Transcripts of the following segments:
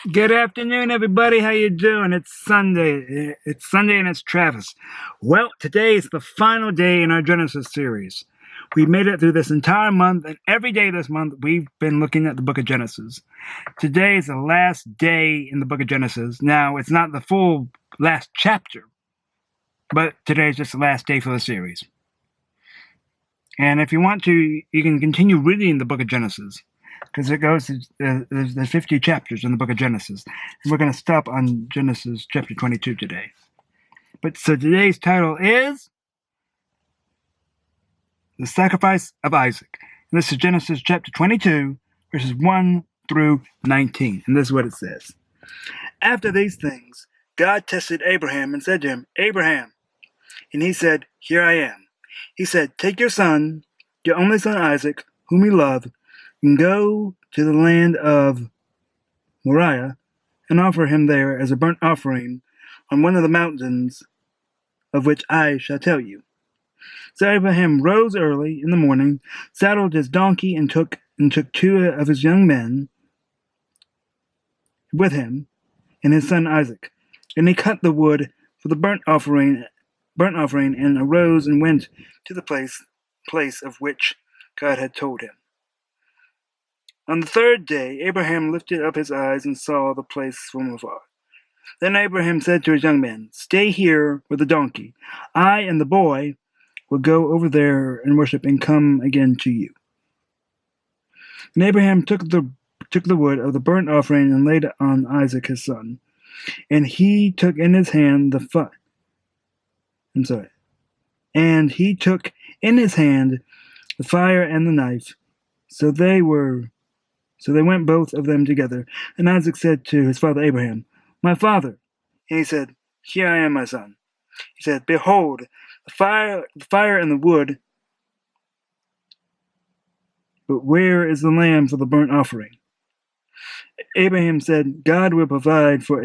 Good afternoon, everybody. How you doing? It's Sunday. It's Sunday, and it's Travis. Well, today is the final day in our Genesis series. We made it through this entire month, and every day this month we've been looking at the book of Genesis. Today is the last day in the book of Genesis. Now, it's not the full last chapter, but today is just the last day for the series. And if you want to, you can continue reading the book of Genesis, because it goes to, there's 50 chapters in the book of Genesis, and we're going to stop on Genesis chapter 22 today. But so today's title is The Sacrifice of Isaac. And this is Genesis chapter 22, verses 1 through 19. And this is what it says. After these things, God tested Abraham and said to him, Abraham. And he said, Here I am. He said, Take your son, your only son Isaac, whom you love, and go to the land of Moriah and offer him there as a burnt offering on one of the mountains of which I shall tell you. So Abraham rose early in the morning, saddled his donkey, and took two of his young men with him and his son Isaac. And he cut the wood for the burnt offering, and arose and went to the place of which God had told him. On the third day, Abraham lifted up his eyes and saw the place from afar. Then Abraham said to his young men, Stay here with the donkey. I and the boy will go over there and worship and come again to you. And Abraham took the wood of the burnt offering and laid it on Isaac his son. And he took in his hand the fire and the knife. So they went both of them together. And Isaac said to his father Abraham, My father. And he said, Here I am, my son. He said, Behold, the fire and the wood, but where is the lamb for the burnt offering? Abraham said, God will provide for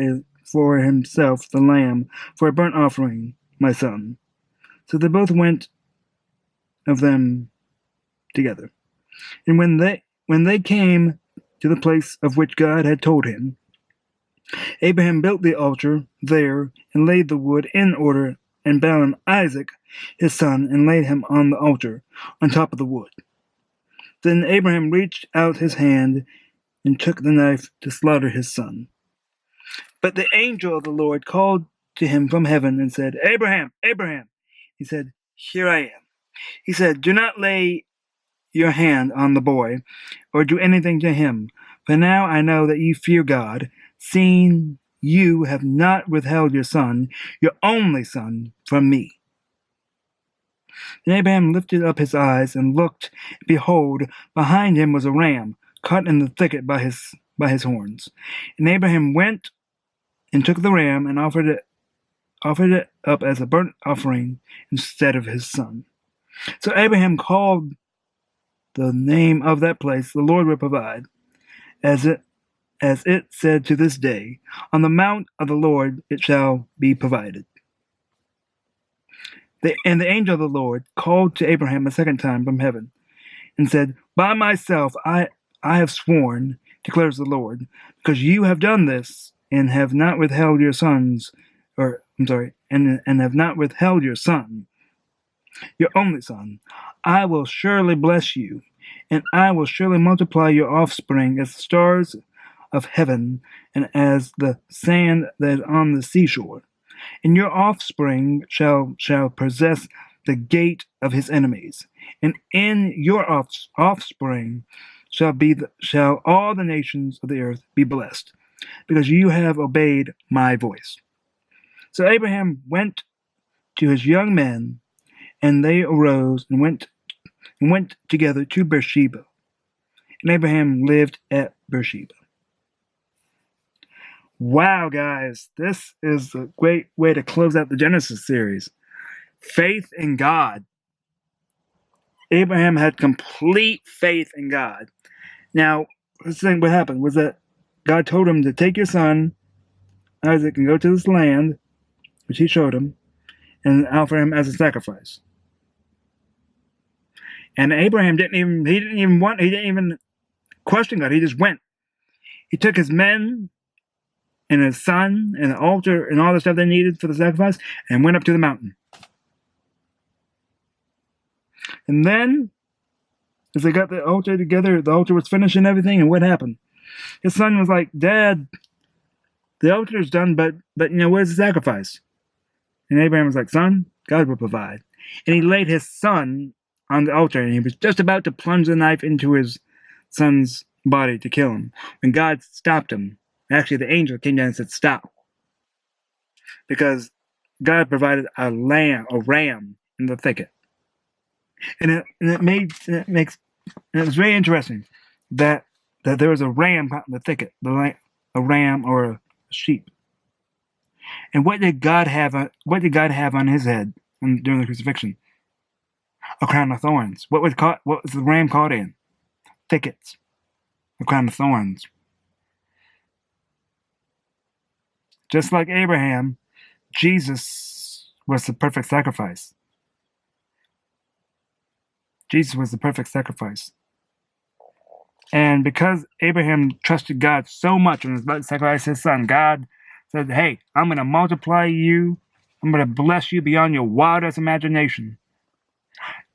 himself the lamb for a burnt offering, my son. So they both went of them together. And when they came to the place of which God had told him, Abraham built the altar there and laid the wood in order and bound Isaac his son and laid him on the altar on top of the wood. Then Abraham reached out his hand and took the knife to slaughter his son. But the angel of the Lord called to him from heaven and said, Abraham, Abraham. He said, Here I am. He said, Do not lay your hand on the boy or do anything to him, for now I know that you fear God, seeing you have not withheld your son, your only son, from me. And Abraham lifted up his eyes and looked, and behold, behind him was a ram caught in the thicket by his horns. And Abraham went and took the ram and offered it up as a burnt offering instead of his son. So Abraham called the name of that place, The Lord will provide, as it said to this day, On the mount of the Lord it shall be provided. And the angel of the Lord called to Abraham a second time from heaven and said, By myself I have sworn, declares the Lord, because you have done this and have not withheld your and have not withheld your son, your only son. I will surely bless you, and I will surely multiply your offspring as the stars of heaven and as the sand that is on the seashore. And your offspring shall possess the gate of his enemies, and in your offspring shall all the nations of the earth be blessed, because you have obeyed my voice. So Abraham went to his young men, and they arose and went together to Beersheba. And Abraham lived at Beersheba. Wow, guys, this is a great way to close out the Genesis series. Faith in God. Abraham had complete faith in God. Now, let's think what happened was that God told him to take your son, Isaac, and go to this land, which he showed him, and offer him as a sacrifice. And Abraham didn't even question God. He just went. He took his men and his son and the altar and all the stuff they needed for the sacrifice and went up to the mountain. And then, as they got the altar together, the altar was finished and everything, and what happened? His son was like, Dad, the altar's done, but where's the sacrifice? And Abraham was like, Son, God will provide. And he laid his son on the altar, and he was just about to plunge the knife into his son's body to kill him, when God stopped him. Actually, the angel came down and said, Stop. Because God provided a ram in the thicket. And it was very interesting that there was a ram caught in the thicket, a ram or a sheep. And what did God have on his head during the crucifixion? A crown of thorns. What was the ram caught in? Thickets. A crown of thorns. Just like Abraham, Jesus was the perfect sacrifice. Jesus was the perfect sacrifice. And because Abraham trusted God so much when he was about to sacrifice his son, God said, Hey, I'm going to multiply you. I'm going to bless you beyond your wildest imagination.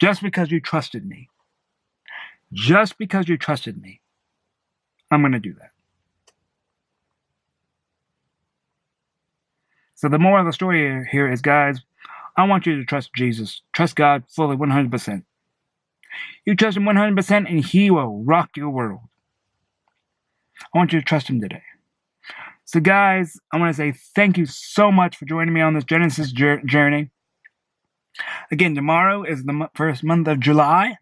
Just because you trusted me. Just because you trusted me. I'm going to do that. So the moral of the story here is, guys, I want you to trust Jesus. Trust God fully, 100%. You trust him 100% and he will rock your world. I want you to trust him today. So guys, I want to say thank you so much for joining me on this Genesis journey. Again, tomorrow is the first month of July.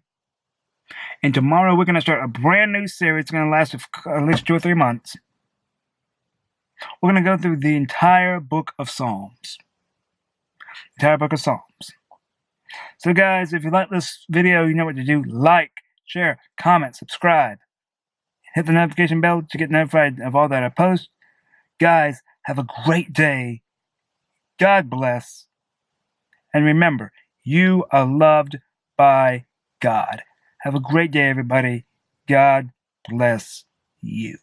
And tomorrow we're going to start a brand new series. It's going to last at least 2 or 3 months. We're going to go through the entire book of Psalms. Entire book of Psalms. So guys, if you like this video, you know what to do. Like, share, comment, subscribe. Hit the notification bell to get notified of all that I post. Guys, have a great day. God bless. And remember, you are loved by God. Have a great day, everybody. God bless you.